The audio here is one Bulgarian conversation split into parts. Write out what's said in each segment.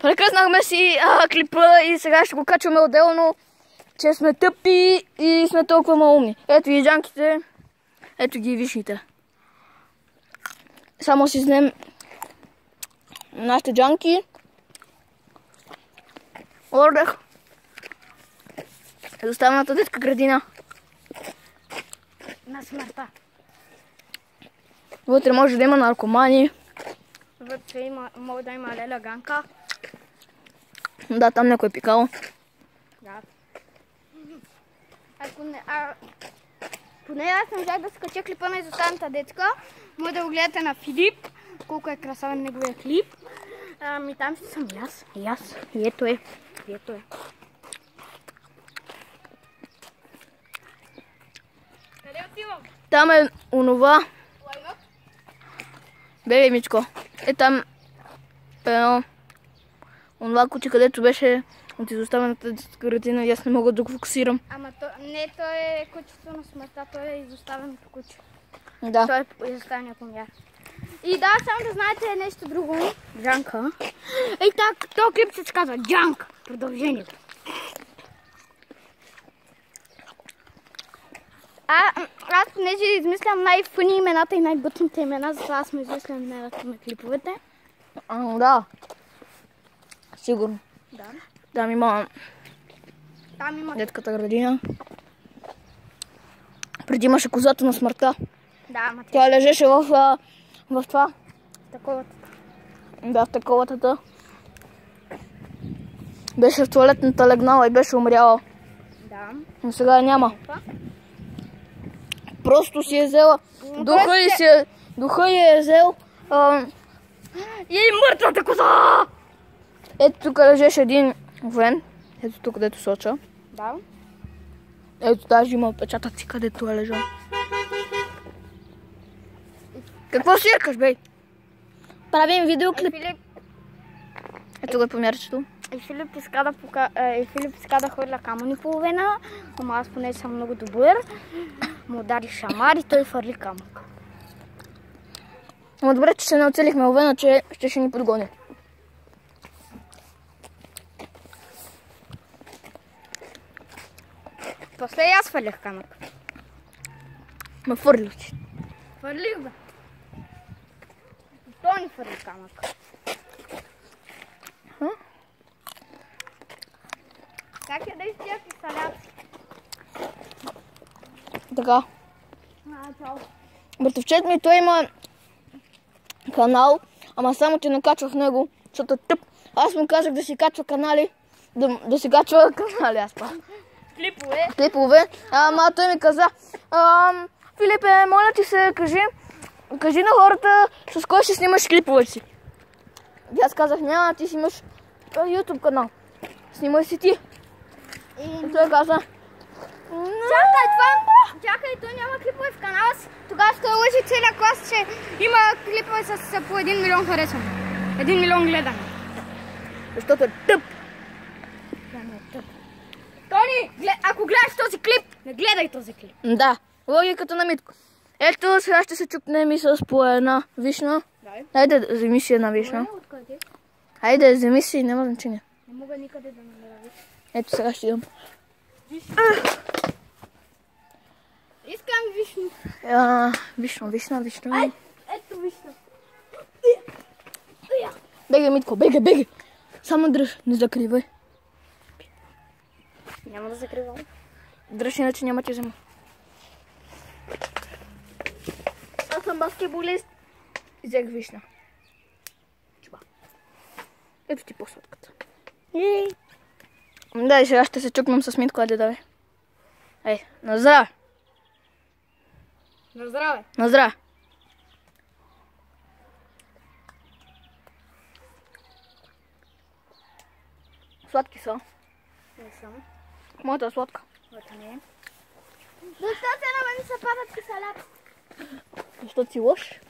Прекъснахме си клипа и сега ще го качваме отделно, че сме тъпи и сме толкова малумни. Ето ги джанките, ето ги вишните. Само си вземем нашите джанки. Ордах. Доставената детска градина. На смъртта. Вътре може да има наркомани. Вътре може да има леля ганка. Да, там някой е пикало. Да. Поне аз не можах да скача клипа на изостаната детска. Може да го гледате на Филип. Колко е красавен неговия клип. И там ще съм и аз. И ето е. Къде отивам? Там е онова. Бебе, Мичко. Е там едно онова куче, където беше от изоставената детска градина и аз не мога да го фокусирам. Ама не, то е кучето на смъртта, то е изоставеното куче. Да. Той е изоставения помяр. И да, само да знаете нещо друго. Джанка. И так, този клип се казва Джанка. Продължението. Аз понеже измислям най-фъни имената и най-бътните имена, затова аз сме измислям имената на клиповете. Да. Сигурно. Да. Там има детската градина. Преди имаше козата на смъртта. Да, ама тя лежеше в това. Таковата. Да, в таковата. Беше в туалетната легнала и беше умряла. Да. Но сега няма. Просто си е взела. Духа й е взел. И мъртвата коза! Ето тук лежеше един воен. Ето тук, където соча. Да. Ето даже има отпечатъци, където е лежал. Какво си искаш, бей? Правим видеоклип. Ето го е помярчето. И Филип иска да хвърля камъни половина, ама аз поне съм много добър. Му удари шамар и той фърли камък. Но добре, че се не оцелихме овена, че ще ни подгони. После и аз фърлях камък. Ме фърлих ти. Фърлих бе. Той ни фърли камък. Как я да изтия киселят? Така. Чао. Братовчет ми, той има канал, ама само че не качва в него, защото е тъп. Аз му казах да си качва канали, да си качва канали, аз па. Клипове. Ама той ми каза, Филипе, моля ти се, кажи на хората с кой ще снимаш клипове си. И аз казах, няма, ти си имаш YouTube канал. Снимай си ти. И той каза, Чакай, той няма клипове в канала си. Тогава ще лъжи целия клас, че има клипове с по 1 милион харесване. 1 милион гледане. Защото е тъп. Тони, ако гледаш този клип, не гледай този клип. Да, логиката на Митко. Ето, сега ще се чукнем и с по една вишна. Хайде, вземи си една вишна. Хайде, вземи си, няма значение. Не мога никъде да намеря вишна. Ето, сега ще идам. Искам вишна. Вишна. Ето вишна. Бегай, Митко, бегай. Само дръж, не закривай. Няма да закривам. Дръж, иначе няма ти взема. Аз съм баскетболист. Взех вишна. Чуба. Ето ти по-сладката. Да, и сега ще се чукнем с Митко, айде давай. Ей, на здраве! На здраве! На здраве! Сладки са. Не съм. Моята е сладка. Моята не е. Защо се на мен се падат киселят? Защото си лош.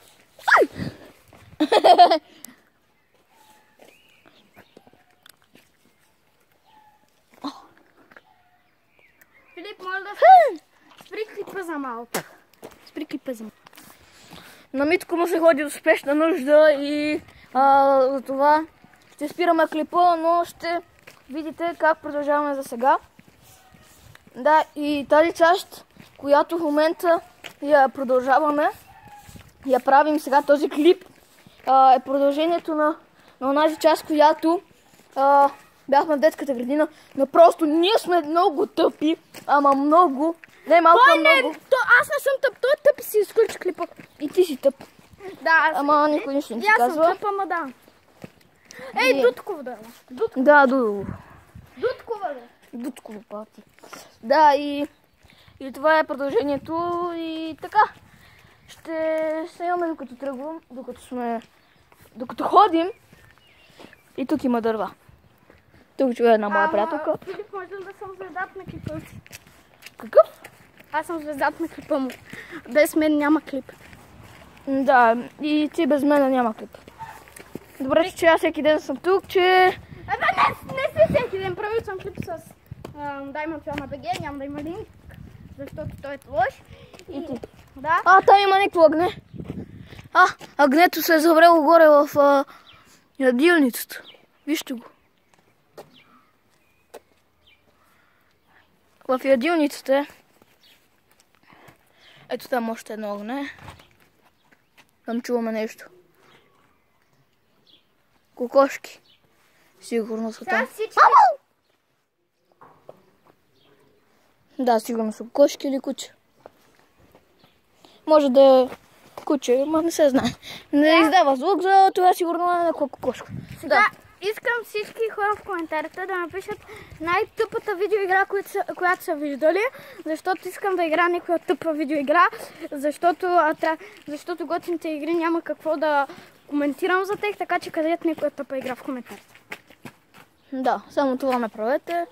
Филип, моля да спри клипа за малко. На Митко му се ходи до спешна нужда и за това ще спираме клипа, но ще видите как продължаваме за сега. Да, и тази част, която в момента я продължаваме, я правим сега, този клип, е продължението на онази част, която бяхме в детската градина, но просто ние сме много тъпи, ама много, не малко, много. Аз не съм тъп, той е тъп и си изключи клипа. И ти си тъп. Да, ама никой нищо не си казва. Аз съм тъп, ама да. Ей, Дудков да. Да, Дудков. Дудкова да. Дудкова пати. Да, и това е продължението и така. Ще снимаме докато тръгвам, докато ходим. И тук има дърва. Тук чуя една моя приятелка. Филип, може да съм звездата на клипа си. Какъв? Аз съм звездата на клипа му. Без мен няма клип. Да, и ти без мен няма клип. Добре, че аз всеки ден съм тук, че... Не си всеки ден, правил съм клип с Diamond Film на BG, няма да има линк, защото той е лош. И ти. Да. Там има никакво агне. Агнето се е заврело горе в ядилницата. Вижте го. В ядилницата е. Ето там още едно огне. Там чуваме нещо. Кокошки. Сигурно са там. Да, сигурно са кокошки или куче. Може да е куче, но не се знае. Не издава звук, за това сигурно е някаква кокошка. Да. Искам всички хора в коментарите да напишат най-тъпата видеоигра, която са виждали, защото искам да игра някаква тъпа видеоигра, защото готините игри няма какво да коментирам за тях, така че където някоя тъпа игра в коментарите. Да, само това направете.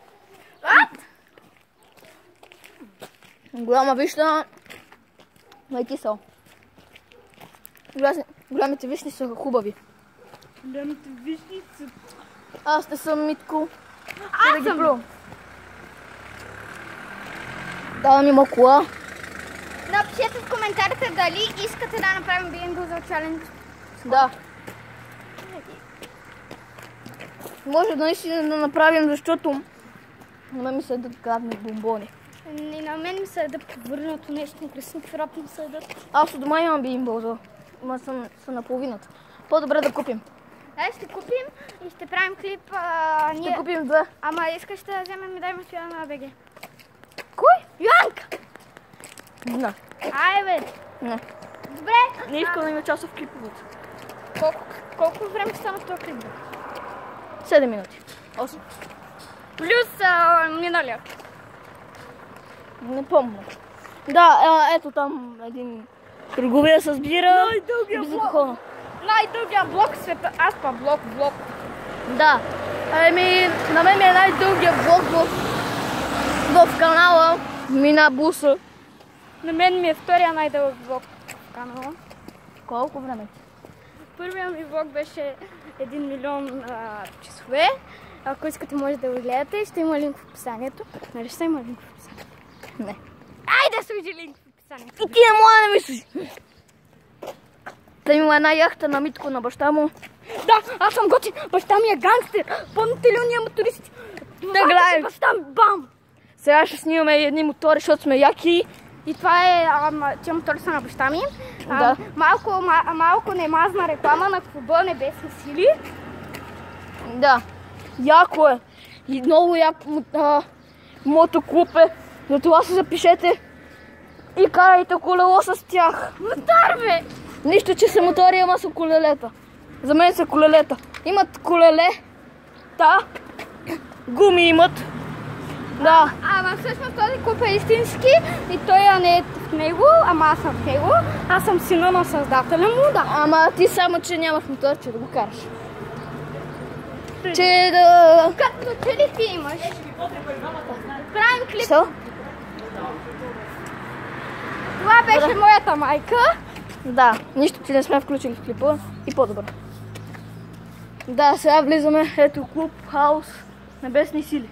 Голяма вишна. Майки са. Голямите вишни са хубави. Голямите вишни са... Аз не съм Митко. Аз съм! Да, има кола. Напишете в коментарите дали искате да направим бинго за чалендж. Да. Може да наистина да направим, защото на мен ми се ядат гадни бомбони. И на мен ми се ядат повърнато нещо, красни храпи ми се ядат. Аз от дома имам бимбо, ама съм на половината. По-добре да купим. Да, ще купим и ще правим клип. Ще купим две. Ама искаш да вземем и дай мафия на БГ. Кой? Йоанка! Не. Ай, бе! Не. Добре! Не искам да има част в клиповете. Колко време ще стана този клип? 7 минути. 8. Плюс миналия. Не помня. Да, ето там един търговия с бира и безалкохолна. Най-дългия блок в света. Аз па блок. Да. На мен ми е най-дългия блок в канала. Мина буса. На мен ми е втория най-дълъг блок в канала. Колко време? Първият ми влог беше 1 милион часове. Ако искате, може да го гледате. Ще има линк в описанието. Нали ще има линк в описанието? Не. Айде сложи линк в описанието. И ти не мога да мислиш. Та има една яхта на Митко на баща му. Да, аз съм готин. Баща ми е гангстер. Помните ли уния мотористи? Да гледай. Баща ми, бам! Сега ще снимаме едни мотори, защото сме яки. И това е, тия мотори са на баща ми. Да. Малко немазна реклама на клуба Небесни сили. Да. Яко е. И много яко мотоклуб е. Затова се запишете и карайте колело с тях. Мотор, бе! Нищо, че са мотори, ама са колелета. За мен са колелета. Имат колеле. Гуми имат. Да. Ама всъщност този клуб е истински и той не е в него, ама аз съм в него. Аз съм сина на създателя му, да. Ама ти само, че нямаш мотор, че да го караш. Че да... Като че ли ти имаш? Правим клип. Що? Това беше моята майка. Да, нищо, че не сме включили в клипа и по-добре. Да, сега влизаме, ето клуб, хаус, Небесни сили.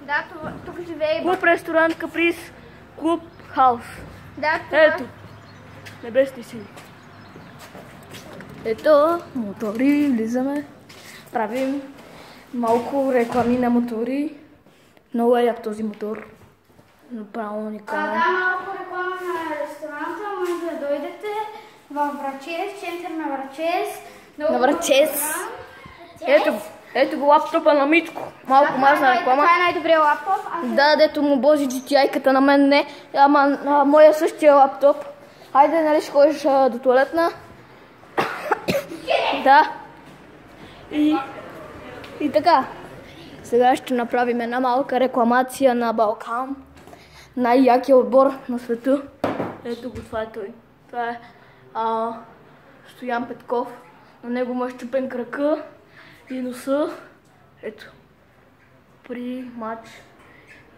Да, тук живее. Клуб, ресторант, каприз, клуб, хаус. Да, това. Ето, Небесни сили. Ето, мотори, влизаме. правим малко реклами на мотори. Много е як този мотор. Направо уникален. Да, малко реклама на ресторанта, може да дойдете в Врачес, център на Врачес. На Врачес. Ето го лаптопа на Митко. Малко мазна реклама. Това е най-добрият лаптоп. Да, дето му бози GTI-ката, на мен не. Ама моя същия лаптоп. Хайде, нали ще ходиш до туалетна? Да. И така. Сега ще направим една малка рекламация на Балкан. Най-якия отбор на света. Ето го, това е той. Това е Стоян Петков. На него му е щупен крака и носа. Ето. При матч.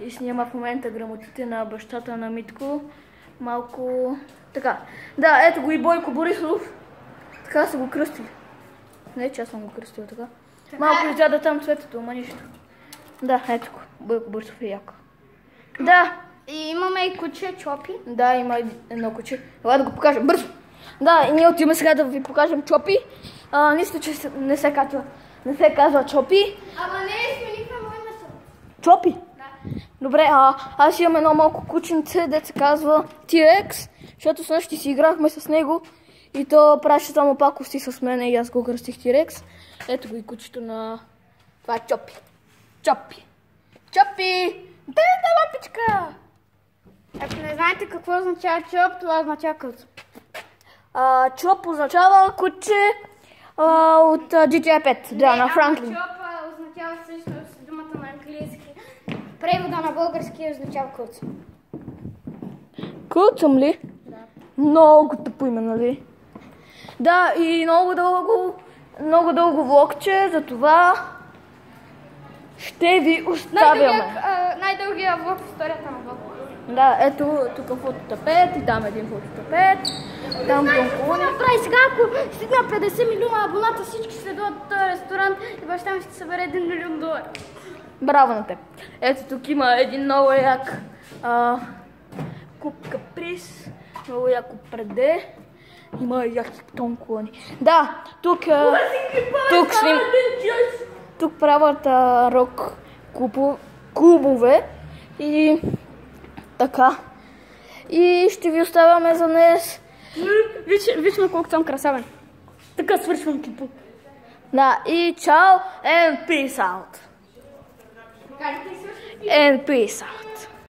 И снима в момента грамотите на бащата на Митко. Малко... Така. Да, ето го и Бойко Борисов. Така са го кръстили. Не, че аз съм го кръстил така. Малко изяда там цветето, ама нищо. Да, ето го. Бойко Борисов е яко. Да. И имаме и куче Чопи. Да, има едно куче. Ела да го покажем бързо. Да, и ние отиваме сега да ви покажем Чопи. Нищо, че не се казва Чопи. Ама не, сменихме му името. Чопи? Да. Добре, аз имам едно малко кученце, дето се казва T-Rex, защото снощи си играхме с него и то праше само пакости с мене и аз го кръстих T-Rex. Ето го и кучето на... Това е Чопи. Чопи! Чопи! Да, лапичка! Ако не знаете какво означава Чоп, това означава кълцо. Чоп означава куче от GTA 5, да, на Франклин. Чоп означава всъщност думата на английски. Превода на български означава кълцо. Кълцам ли? Да. Много тъпо име, нали? Да, и много дълго влогче, затова ще ви оставяме. Най-дългия влог в историята на влога. Да, ето тук фототапет и там един фототапет. Там тонколони. Направи сега, ако стигна 50 милиона абоната, всички ще дойдат от този ресторант и баща ми ще събере $1 милион. Браво на теб. Ето тук има един много як куп каприз, много яко преде. Има яки тонколони. Да, тук правят рок клубове и така. И ще ви оставяме за днес. Виж ме колко съм красавен. Така свършвам клипа. Да, и чао and peace out. And peace out.